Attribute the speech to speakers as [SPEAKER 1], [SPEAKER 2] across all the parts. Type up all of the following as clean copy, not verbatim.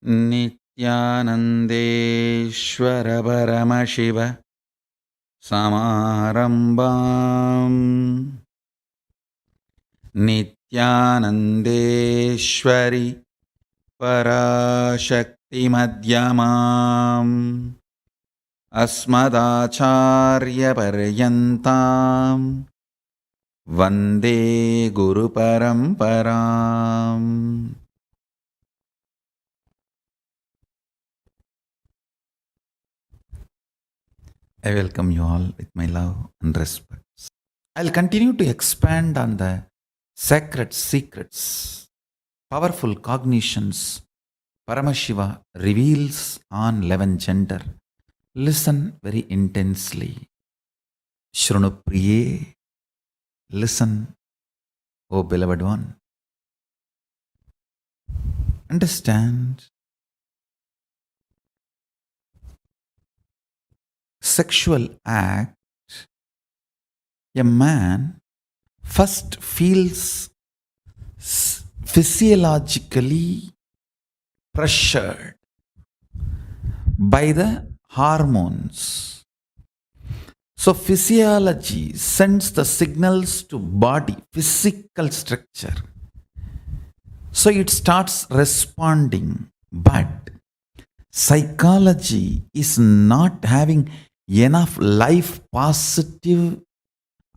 [SPEAKER 1] नित्यानन्देश्वर परमशिव समारम्भाम् नित्यानन्देश्वरि पराशक्तिमध्यमाम् अस्मदाचार्यपर्यन्ताम् वन्दे गुरुपरम्पराम्. I welcome you all with my love and respect. I'll continue to expand on the sacred secrets, powerful cognitions Paramashiva reveals on 11-gender. Listen very intensely. Shrunupriye, listen, O beloved one. Understand. Sexual act, a man first feels physiologically pressured by the hormones. So physiology sends the signals to body, physical structure. So it starts responding, but psychology is not having enough life positive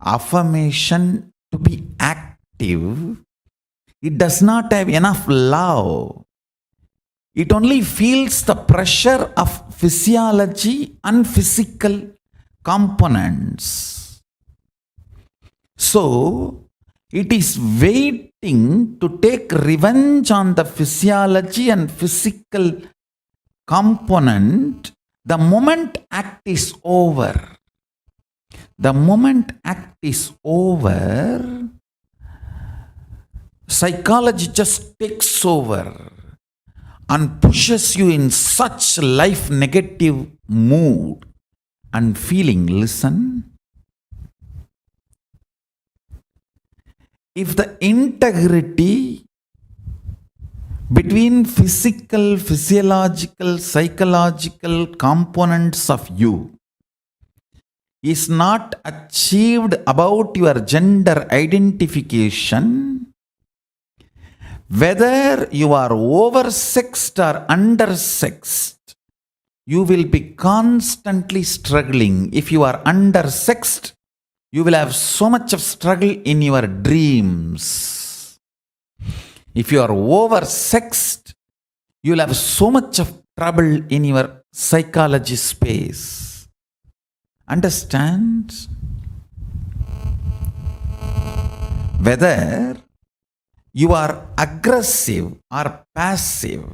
[SPEAKER 1] affirmation to be active. It does not have enough love. It only feels the pressure of physiology and physical components. So it is waiting to take revenge on the physiology and physical component the moment act is over. The moment act is over, psychology just takes over and pushes you in such life negative mood and feeling. Listen, if the integrity between physical, physiological, psychological components of you is not achieved about your gender identification, whether you are oversexed or undersexed, you will be constantly struggling. If you are undersexed, you will have so much of struggle in your dreams. If you are oversexed, you will have so much of trouble in your psychology space. Understand? Whether you are aggressive or passive,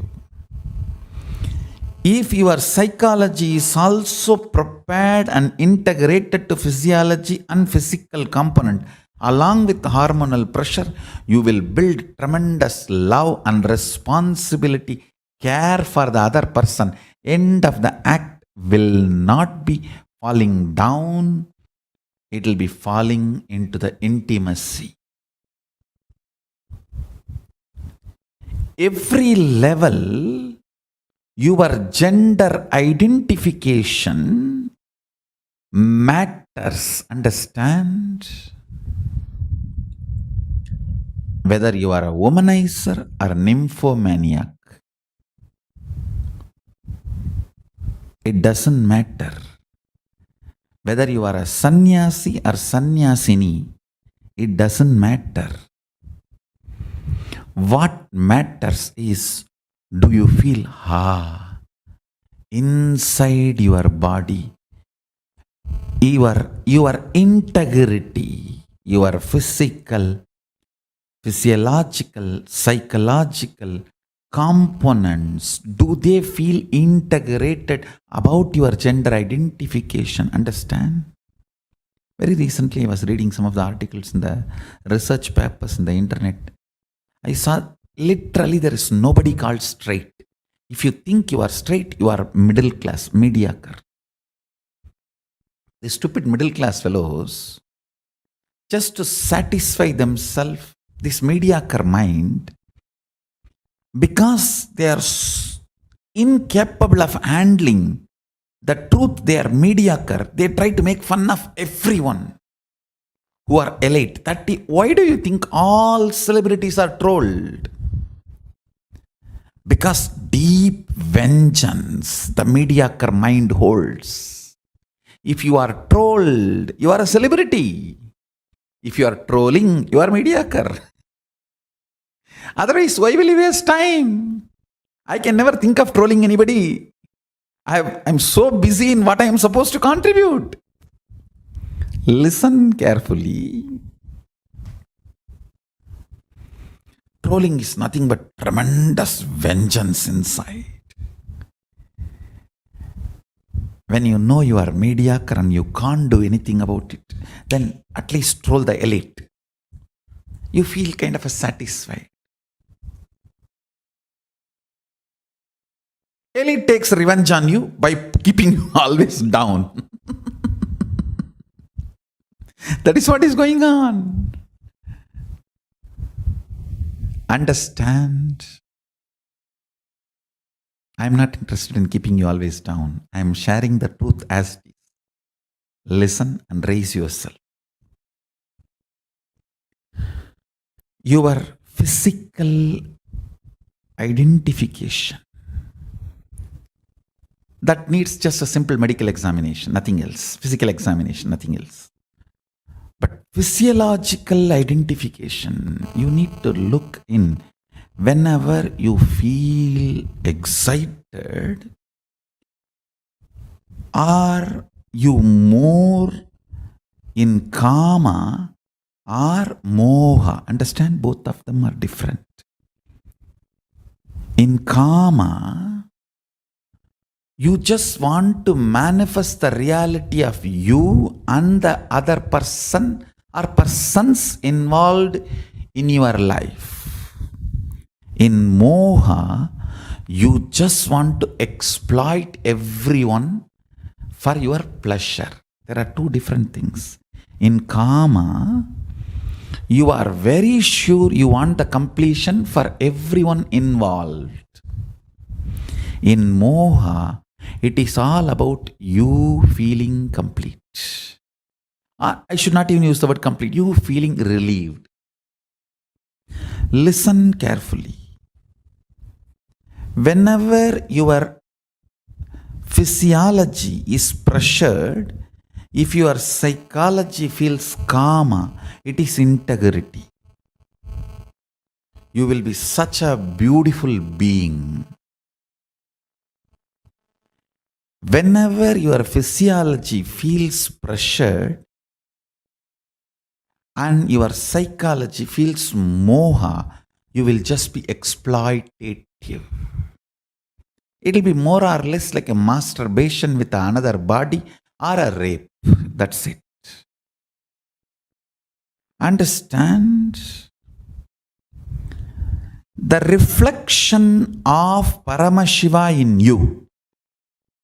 [SPEAKER 1] if your psychology is also prepared and integrated to physiology and physical component, along with hormonal pressure, you will build tremendous love and responsibility, care for the other person. End of the act will not be falling down, it will be falling into the intimacy. Every level, your gender identification matters. Understand? Whether you are a womanizer or nymphomaniac, it doesn't matter. Whether you are a sannyasi or sannyasini, it doesn't matter. What matters is, do you feel inside your body, your integrity, your physiological, psychological components, do they feel integrated about your gender identification? Understand? Very recently, I was reading some of the articles in the research papers in the internet. I saw literally there is nobody called straight. If you think you are straight, you are middle class, mediocre. The stupid middle class fellows, just to satisfy themselves, this mediocre mind, because they are incapable of handling the truth. They are mediocre. They try to make fun of everyone who are elite. Why do you think all celebrities are trolled? Because deep vengeance the mediocre mind holds. If you are trolled, you are a celebrity. If you are trolling, you are mediocre. Otherwise, why will you waste time? I can never think of trolling anybody. I'm so busy in what I am supposed to contribute. Listen carefully. Trolling is nothing but tremendous vengeance inside. When you know you are mediocre and you can't do anything about it, then at least troll the elite. You feel kind of satisfied. Elite takes revenge on you by keeping you always down. That is what is going on. Understand. I am not interested in keeping you always down. I am sharing the truth as it is. Listen and raise yourself. Your physical identification, that needs just a simple medical examination, nothing else. Physical examination, nothing else. But physiological identification, you need to look in. Whenever you feel excited, are you more in kama or moha? Understand, both of them are different. In kama, you just want to manifest the reality of you and the other person or persons involved in your life. In moha, you just want to exploit everyone for your pleasure. There are two different things. In kama, you are very sure you want the completion for everyone involved. In moha, it is all about you feeling complete. I should not even use the word complete. You feeling relieved. Listen carefully. Whenever your physiology is pressured, if your psychology feels kama, it is integrity. You will be such a beautiful being. Whenever your physiology feels pressured and your psychology feels moha, you will just be exploitative. It will be more or less like a masturbation with another body or a rape. That's it. Understand? The reflection of Paramashiva in you,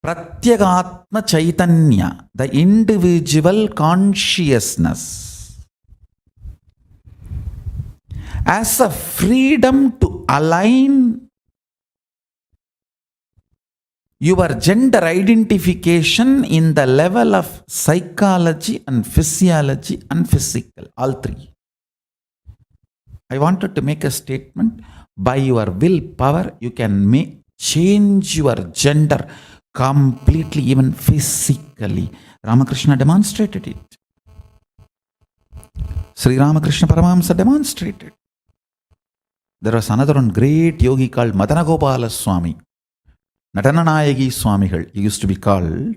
[SPEAKER 1] Pratyagatma Chaitanya, the individual consciousness, as a freedom to align your gender identification in the level of psychology and physiology and physical, all three. I wanted to make a statement. By your willpower, you can change your gender completely, even physically. Ramakrishna demonstrated it. Sri Ramakrishna Paramahamsa demonstrated. There was another one great yogi called Madanagopala Swami. Nadananayagi Swamigal, he used to be called.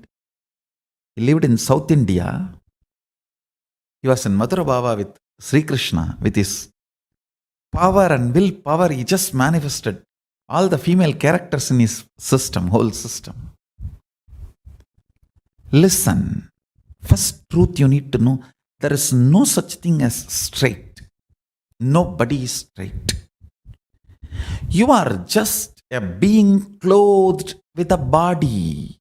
[SPEAKER 1] He lived in South India. He was in Mathura Bhava with Sri Krishna. With his power and willpower, he just manifested all the female characters in his system, whole system. Listen, first truth you need to know, there is no such thing as straight. Nobody is straight. You are just a being clothed with a body.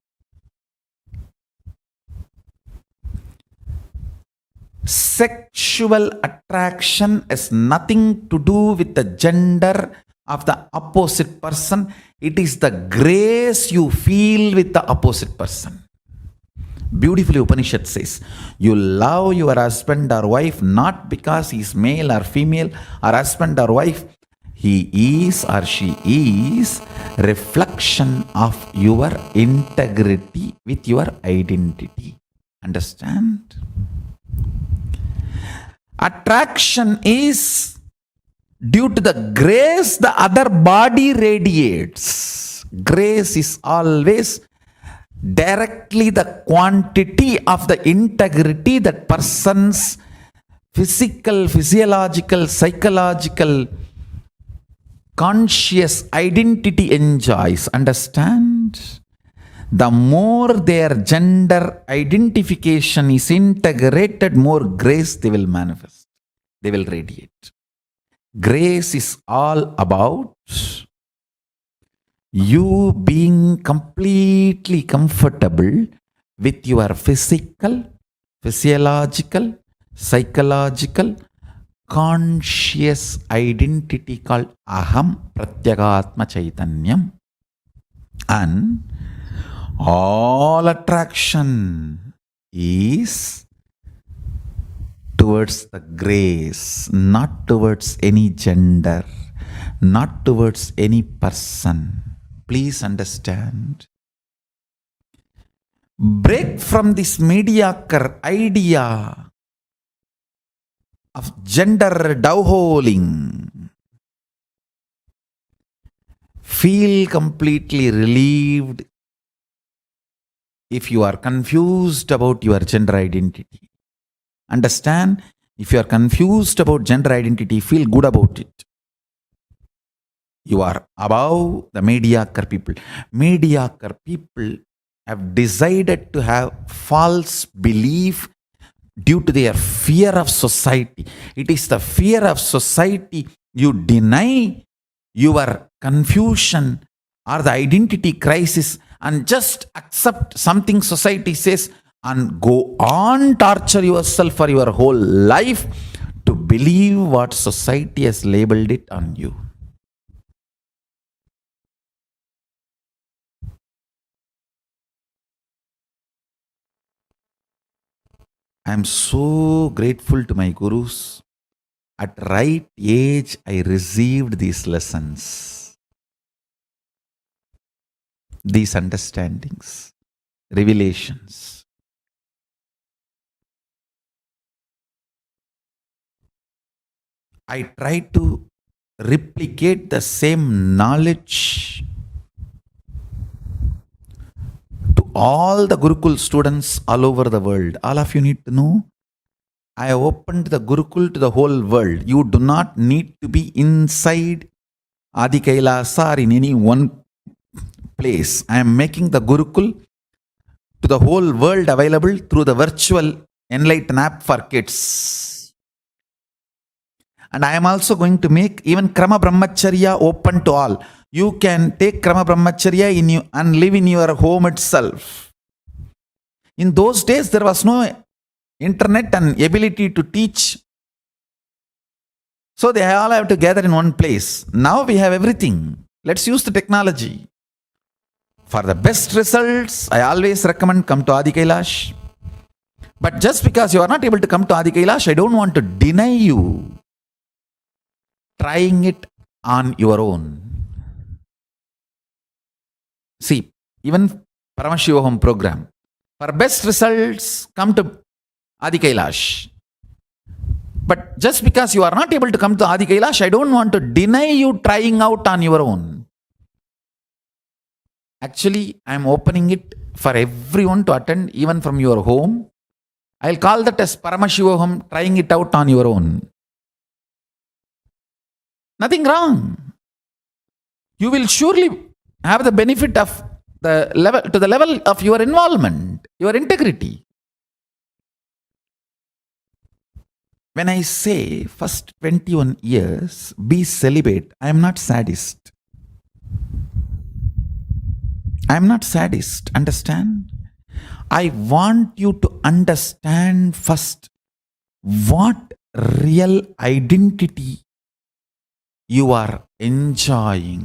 [SPEAKER 1] Sexual attraction has nothing to do with the gender of the opposite person. It is the grace you feel with the opposite person. Beautifully, Upanishad says, you love your husband or wife not because he is male or female, or husband or wife. He is or she is reflection of your integrity with your identity. Understand? Attraction is due to the grace the other body radiates. Grace is always directly the quantity of the integrity that person's physical, physiological, psychological, conscious identity enjoys. Understand? The more their gender identification is integrated, more grace they will manifest. They will radiate. Grace is all about you being completely comfortable with your physical, physiological, psychological, conscious identity called Aham Pratyagatma Chaitanyam. And all attraction is towards the grace, not towards any gender, not towards any person. Please understand. Break from this mediocre idea of gender dowholing. Feel completely relieved if you are confused about your gender identity. Understand, if you are confused about gender identity, feel good about it. You are above the mediocre people. Mediocre people have decided to have false belief due to their fear of society. It is the fear of society. You deny your confusion or the identity crisis and just accept something society says and go on torture yourself for your whole life to believe what society has labeled it on you. I am so grateful to my gurus. At right age, I received these lessons, these understandings, revelations. I try to replicate the same knowledge to all the Gurukul students all over the world. All of you need to know, I have opened the Gurukul to the whole world. You do not need to be inside Adi Kailasa or in any one place. I am making the Gurukul to the whole world available through the virtual Enlighten app for kids. And I am also going to make even Krama Brahmacharya open to all. You can take Krama Brahmacharya in you and live in your home itself. In those days, there was no internet and ability to teach. So they all have to gather in one place. Now we have everything. Let's use the technology. For the best results, I always recommend come to Adi Kailash. But just because you are not able to come to Adi Kailash, I don't want to deny you trying it on your own. See, even Paramashivoham program. For best results, come to Adi Kailash. But just because you are not able to come to Adi Kailash, I don't want to deny you trying out on your own. Actually, I am opening it for everyone to attend, even from your home. I'll call that as Paramashivoham, trying it out on your own. Nothing wrong. You will surely have the benefit of the level to the level of your involvement, your integrity. When I say first 21 years, be celibate, I am not sadist. I am not sadist, understand? I want you to understand first what real identity you are enjoying.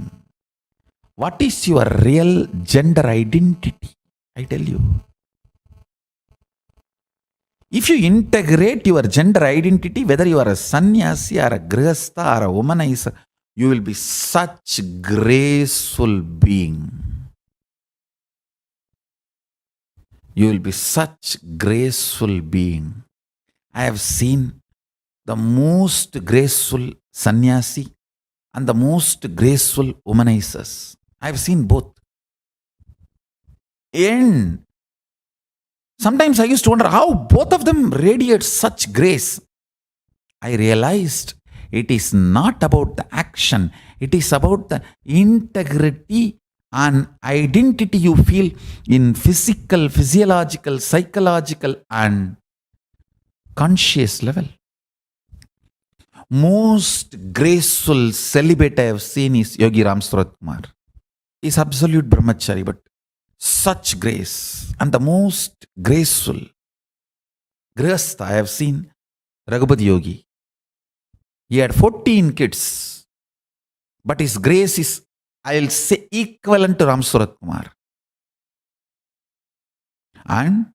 [SPEAKER 1] What is your real gender identity? I tell you. If you integrate your gender identity, whether you are a sannyasi or a grihastha or a womanizer, you will be such graceful being. You will be such graceful being. I have seen the most graceful sannyasi and the most graceful womanizers. I have seen both. And sometimes I used to wonder how both of them radiate such grace. I realized it is not about the action, it is about the integrity and identity you feel in physical, physiological, psychological, and conscious level. Most graceful celibate I have seen is Yogi Ram Surat Kumar. He's absolute brahmachari, but such grace. And the most graceful grihastha I have seen, Raghupati Yogi. He had 14 kids, but his grace is, I'll say, equivalent to Ram Surat Kumar. And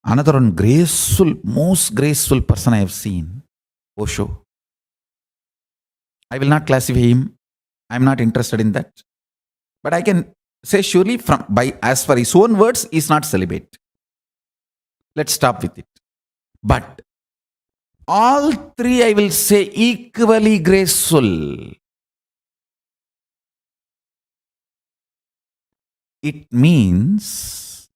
[SPEAKER 1] another one graceful, most graceful person I have seen, Osho. I will not classify him. I am not interested in that. But I can say surely as per his own words, he is not celibate. Let's stop with it. But all three I will say equally graceful. It means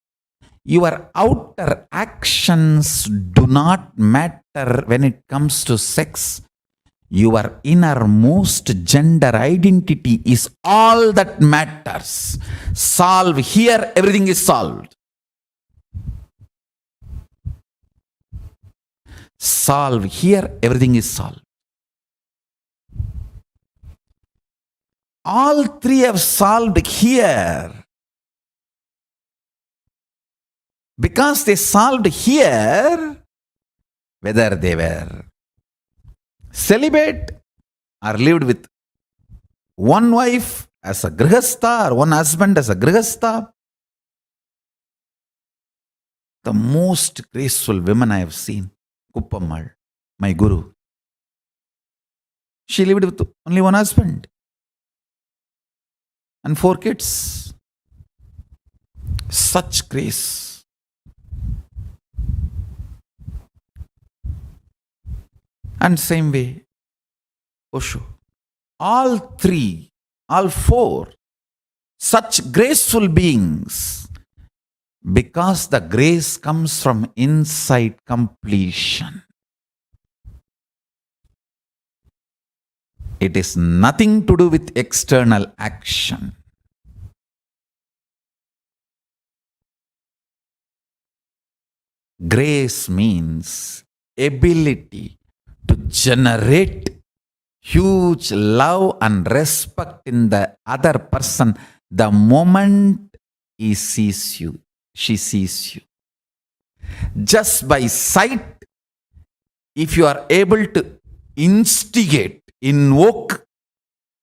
[SPEAKER 1] your outer actions do not matter when it comes to sex. Your innermost gender identity is all that matters. Solve here, everything is solved. Solve here, everything is solved. All three have solved here. Because they solved here, whether they were celibate or lived with one wife as a grihastha or one husband as a grihastha. The most graceful women I have seen, Kuppammal, my guru. She lived with only one husband and 4 kids. Such grace. And same way, Osho. All 3, all 4, such graceful beings, because the grace comes from inside completion. It is nothing to do with external action. Grace means ability to generate huge love and respect in the other person the moment he sees you, she sees you. Just by sight, if you are able to instigate, invoke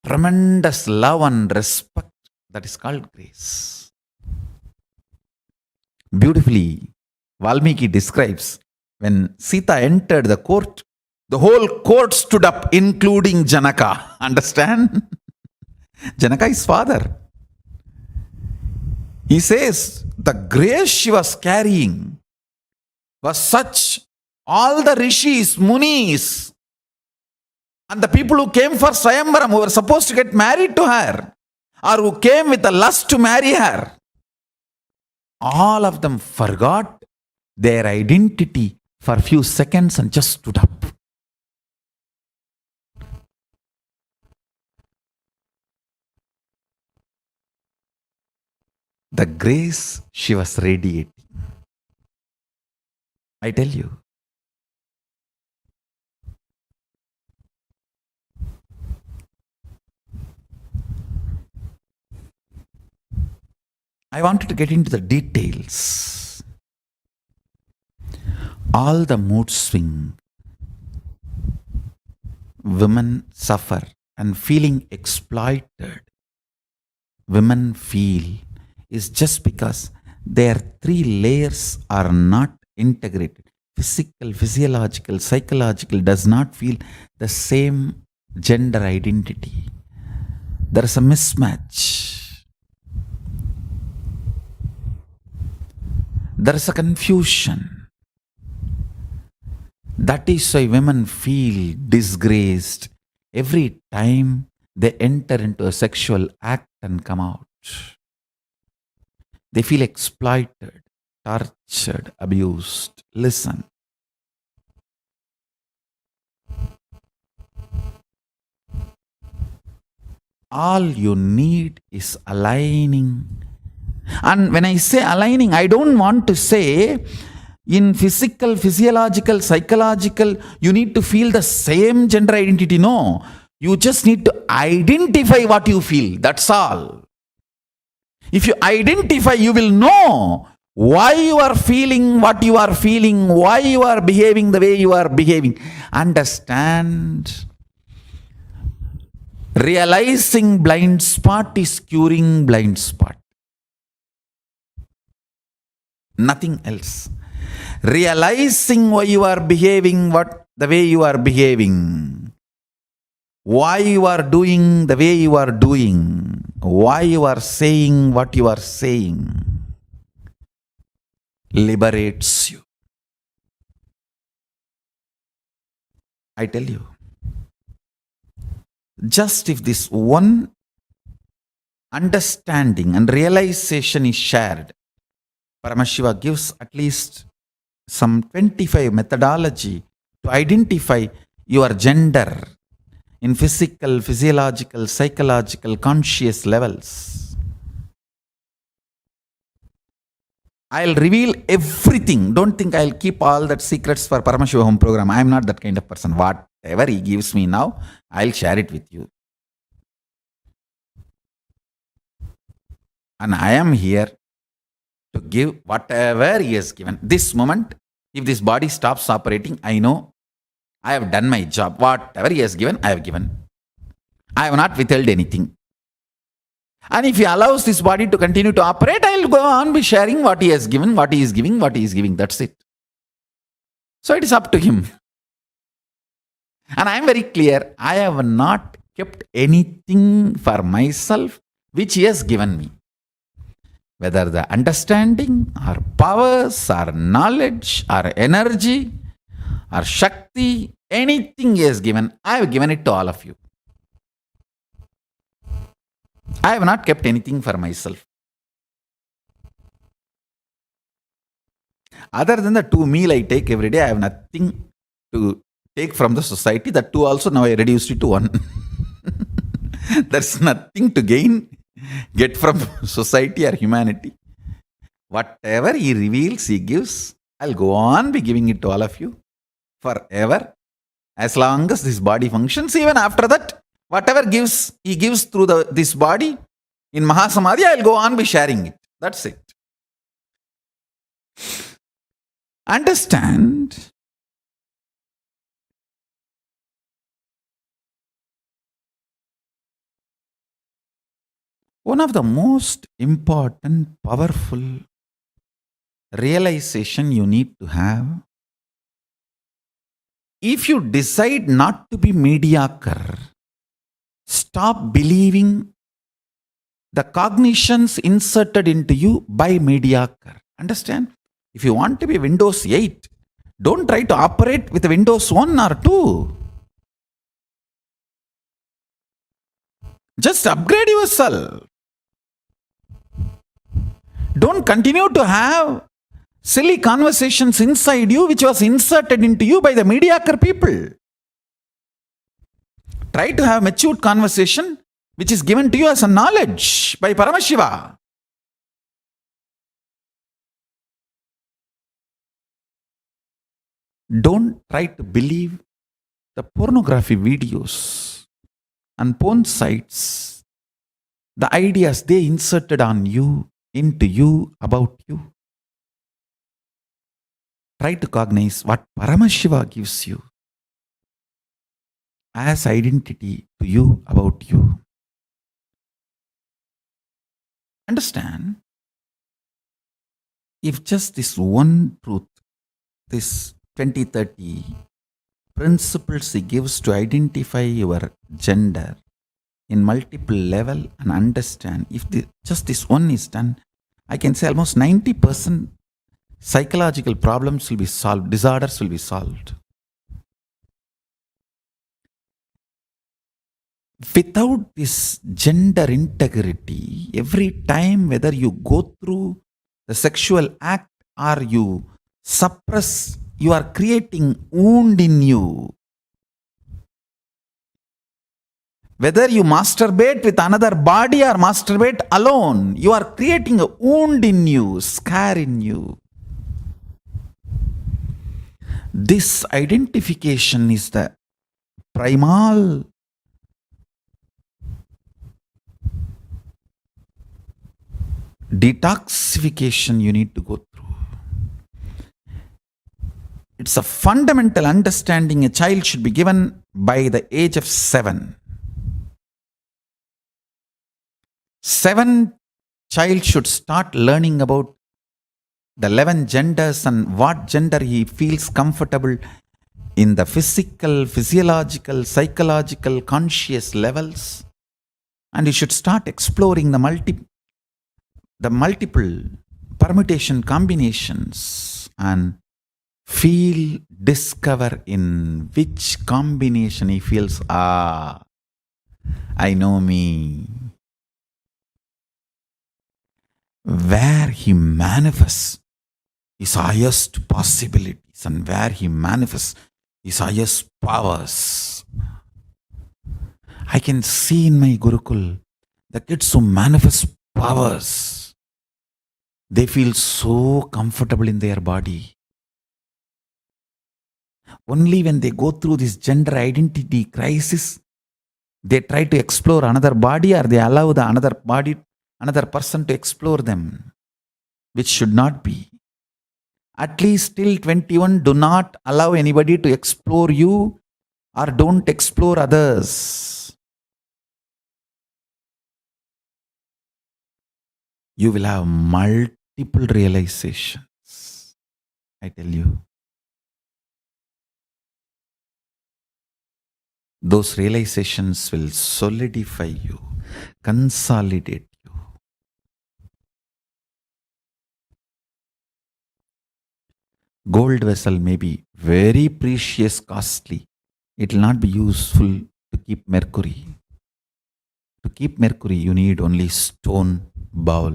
[SPEAKER 1] tremendous love and respect, that is called grace. Beautifully, Valmiki describes when Sita entered the court, the whole court stood up, including Janaka. Understand? Janaka is father. He says the grace she was carrying was such, all the rishis, munis, and the people who came for Swayamvaram, who were supposed to get married to her, or who came with a lust to marry her, all of them forgot their identity for a few seconds and just stood up. The grace she was radiating. I tell you. I wanted to get into the details. All the mood swing women suffer and feeling exploited, women feel, is just because their three layers are not integrated. Physical, physiological, psychological does not feel the same gender identity. There is a mismatch. There is a confusion. That is why women feel disgraced every time they enter into a sexual act and come out. They feel exploited, tortured, abused. Listen. All you need is aligning. And when I say aligning, I don't want to say in physical, physiological, psychological, you need to feel the same gender identity. No. You just need to identify what you feel. That's all. If you identify, you will know why you are feeling what you are feeling, why you are behaving the way you are behaving. Understand? Realizing blind spot is curing blind spot. Nothing else. Realizing why you are behaving the way you are behaving, why you are doing the way you are doing, why you are saying what you are saying, liberates you. I tell you, just if this one understanding and realization is shared, Paramashiva gives at least some 25 methodology to identify your gender in physical, physiological, psychological, conscious levels. I'll reveal everything. Don't think I'll keep all that secrets for Paramashiva Home Program. I'm not that kind of person. Whatever he gives me now, I'll share it with you. And I am here to give whatever he has given. This moment, if this body stops operating, I know I have done my job. Whatever he has given, I have given. I have not withheld anything. And if he allows this body to continue to operate, I will go on be sharing what he has given, what he is giving, what he is giving. That's it. So it is up to him. And I am very clear, I have not kept anything for myself which he has given me. Whether the understanding or powers or knowledge or energy or Shakti, anything he has given, I have given it to all of you. I have not kept anything for myself. Other than the 2 meals I take every day, I have nothing to take from the society. That 2 also now I reduced it to 1. There's nothing to get from society or humanity. Whatever he reveals, he gives. I'll go on be giving it to all of you forever. As long as this body functions, even after that, whatever he gives through this body in Mahasamadhi, I'll go on be sharing it. That's it. Understand? One of the most important, powerful realization you need to have, if you decide not to be mediocre, stop believing the cognitions inserted into you by mediocre. Understand? If you want to be Windows 8, don't try to operate with Windows 1 or 2. Just upgrade yourself. Don't continue to have silly conversations inside you which was inserted into you by the mediocre people. Try to have matured conversation which is given to you as a knowledge by Paramashiva. Don't try to believe the pornography videos and porn sites, the ideas they inserted on you, into you, about you. Try to cognize what Paramashiva gives you. as identity to you about you. Understand, if just this one truth, this 2030 principles he gives to identify your gender in multiple level and understand, if just this one is done, I can say almost 90% psychological problems will be solved, disorders will be solved. Without this gender integrity, every time whether you go through the sexual act or you suppress, you are creating wound in you. Whether you masturbate with another body or masturbate alone, you are creating a wound in you, scar in you. This identification is the primal detoxification you need to go through. It's a fundamental understanding a child should be given by the age of 7. 7, child should start learning about the 11 genders and what gender he feels comfortable in the physical, physiological, psychological, conscious levels. And he should start exploring the multiple permutation combinations and discover in which combination he feels, I know me. Where he manifests his highest possibilities and where he manifests his highest powers. I can see in my Gurukul, the kids who manifest powers, they feel so comfortable in their body. Only when they go through this gender identity crisis, they try to explore another body or they allow the another person to explore them, which should not be. At least till 21, do not allow anybody to explore you or don't explore others. You will have multiple realizations, I tell you. Those realizations will solidify you, consolidate you. Gold vessel may be very precious, costly. It will not be useful to keep mercury. To keep mercury, you need only stone bowl.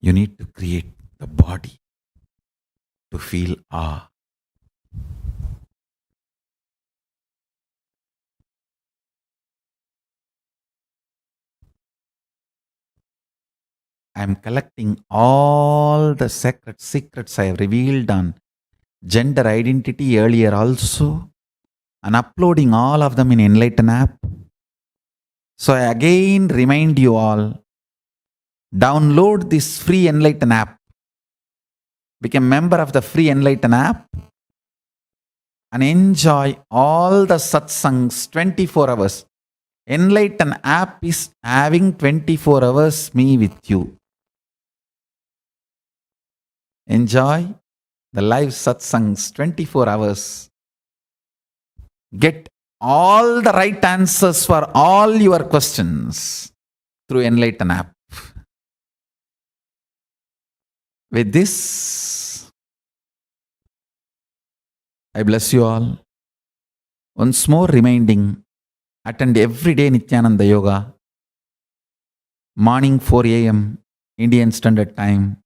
[SPEAKER 1] You need to create the body to feel awe. I am collecting all the secrets I have revealed on gender identity earlier also and uploading all of them in Enlighten app. So I again remind you all, download this free Enlighten app. Become member of the free Enlighten app and enjoy all the satsangs 24 hours. Enlighten app is having 24 hours me with you. Enjoy the live satsangs 24 hours. Get all the right answers for all your questions through Enlighten app. With this, I bless you all. Once more reminding, attend every day Nityananda Yoga, morning 4 a.m. Indian Standard Time.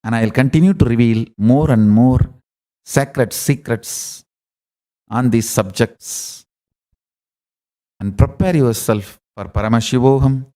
[SPEAKER 1] And I will continue to reveal more and more sacred secrets on these subjects. And prepare yourself for Paramashivoham